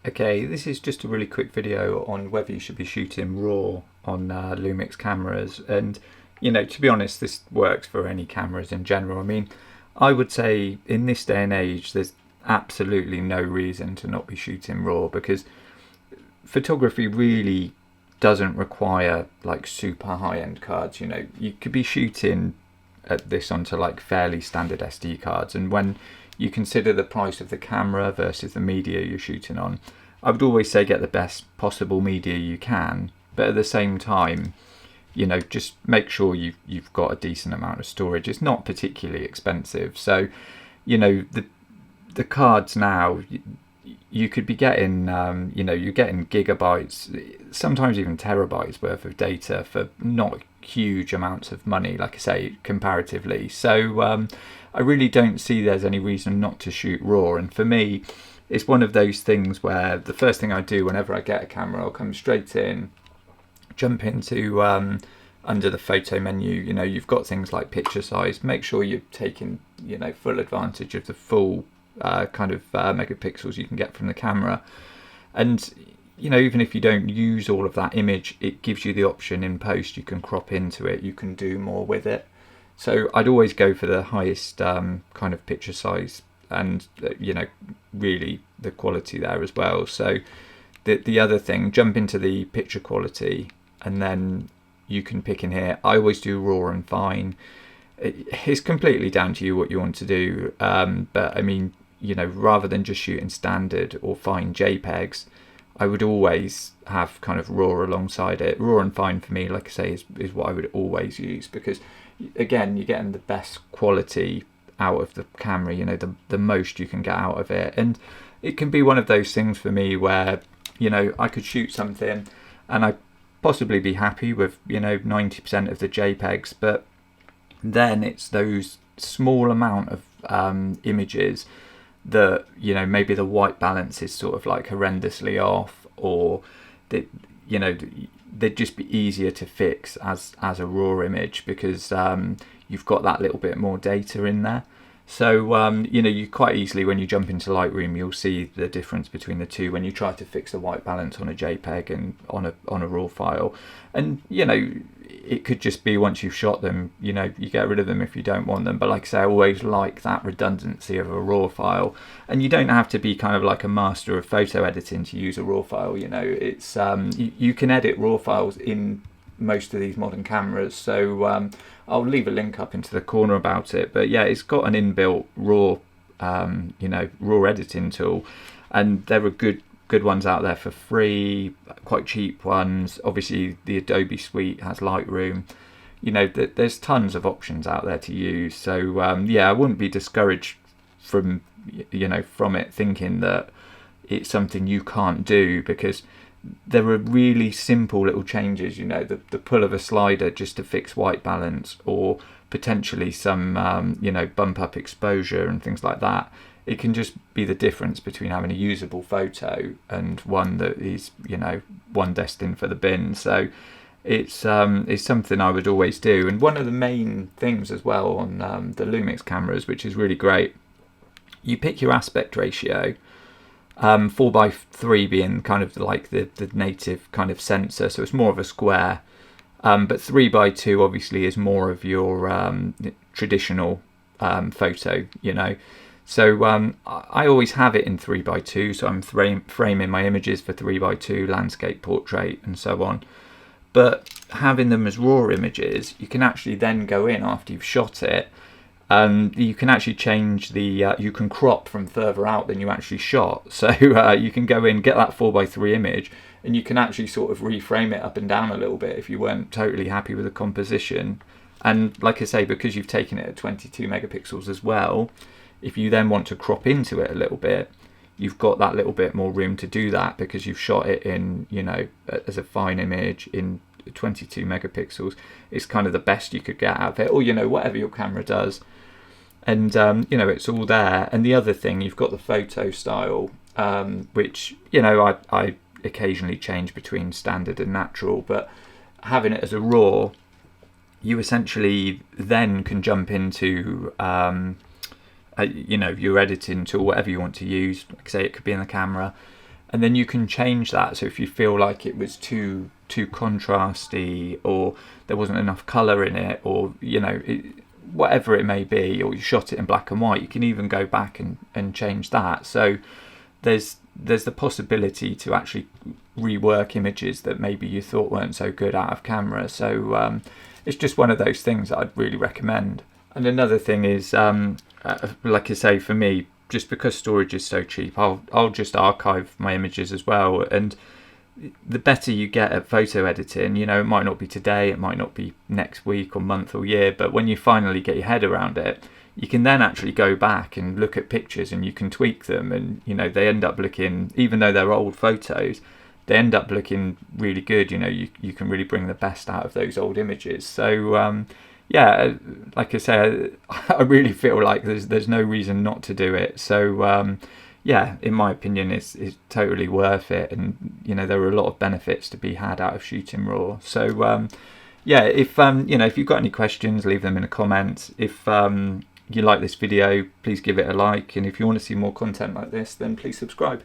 Okay, this is just a really quick video on whether you should be shooting RAW on Lumix cameras. And, you know, to be honest, this works for any cameras in general. I mean, I would say in this day and age, there's absolutely no reason to not be shooting RAW, because photography really doesn't require like super high-end cards. You know, you could be shooting at this onto like fairly standard SD cards, and when you consider the price of the camera versus the media you're shooting on, I would always say get the best possible media you can, but at the same time, you know, just make sure you've got a decent amount of storage. It's not particularly expensive, so you know the cards now, you could be getting you know, you're getting gigabytes, sometimes even terabytes worth of data for not huge amounts of money, like I say, comparatively. So I really don't see there's any reason not to shoot RAW. And for me, it's one of those things where the first thing I do whenever I get a camera, I'll come straight in, jump into under the photo menu. You know, you've got things like picture size. Make sure you're taking, you know, full advantage of the full kind of megapixels you can get from the camera. And you know, even if you don't use all of that image, it gives you the option in post. You can crop into it, you can do more with it. So I'd always go for the highest kind of picture size, and you know, really the quality there as well. So the other thing, jump into the picture quality, and then you can pick in here. I always do raw and fine. It's completely down to you what you want to do, but I mean, you know, rather than just shooting standard or fine JPEGs, I would always have kind of raw alongside it. Raw and fine for me, like I say, is what I would always use, because again, you're getting the best quality out of the camera, you know, the most you can get out of it. And it can be one of those things for me where, you know, I could shoot something and I'd possibly be happy with, you know, 90% of the JPEGs, but then it's those small amount of images that, you know, maybe the white balance is sort of like horrendously off, or that, you know, they'd just be easier to fix as a raw image, because you've got that little bit more data in there. So you know, you quite easily, when you jump into Lightroom, you'll see the difference between the two when you try to fix the white balance on a JPEG and on a raw file. And you know, it could just be once you've shot them, you know, you get rid of them if you don't want them. But like I say, I always like that redundancy of a raw file. And you don't have to be kind of like a master of photo editing to use a raw file. You know, it's you can edit raw files in most of these modern cameras. So I'll leave a link up into the corner about it. But yeah, it's got an inbuilt raw, you know, raw editing tool, and there are good ones out there for free, quite cheap ones. Obviously the Adobe suite has Lightroom. You know, there's tons of options out there to use. So yeah, I wouldn't be discouraged from, you know, from it thinking that it's something you can't do, because there are really simple little changes, you know, the pull of a slider just to fix white balance, or potentially some you know, bump up exposure and things like that. It can just be the difference between having a usable photo and one that is, you know, one destined for the bin. So it's something I would always do. And one of the main things as well on the Lumix cameras, which is really great, you pick your aspect ratio, 4:3 being kind of like the native kind of sensor, so it's more of a square, but 3:2 obviously is more of your traditional photo, you know. So I always have it in 3:2, so I'm framing my images for 3:2, landscape, portrait, and so on. But having them as raw images, you can actually then go in after you've shot it, and you can actually change the, you can crop from further out than you actually shot. So you can go in, get that 4:3 image, and you can actually sort of reframe it up and down a little bit if you weren't totally happy with the composition. And like I say, because you've taken it at 22 megapixels as well, if you then want to crop into it a little bit, you've got that little bit more room to do that, because you've shot it in, you know, as a fine image in 22 megapixels. It's kind of the best you could get out of it, or, you know, whatever your camera does. And you know, it's all there. And the other thing, you've got the photo style, which, you know, I occasionally change between standard and natural, but having it as a raw, you essentially then can jump into you know, your editing tool, whatever you want to use. Like I say, it could be in the camera, and then you can change that. So if you feel like it was too contrasty, or there wasn't enough colour in it, or whatever it may be, or you shot it in black and white, you can even go back and change that. So there's the possibility to actually rework images that maybe you thought weren't so good out of camera. So it's just one of those things that I'd really recommend. And another thing is, like I say, for me, just because storage is so cheap, I'll just archive my images as well. And the better you get at photo editing, it might not be today, it might not be next week or month or year, but when you finally get your head around it, you can then actually go back and look at pictures and you can tweak them, and they end up looking, even though they're old photos, they end up looking really good. You can really bring the best out of those old images. So yeah, like I say, I really feel like there's no reason not to do it. So yeah, in my opinion, it's totally worth it, and there are a lot of benefits to be had out of shooting RAW. So yeah, if if you've got any questions, leave them in a comment. If you like this video, please give it a like, and if you want to see more content like this, then please subscribe.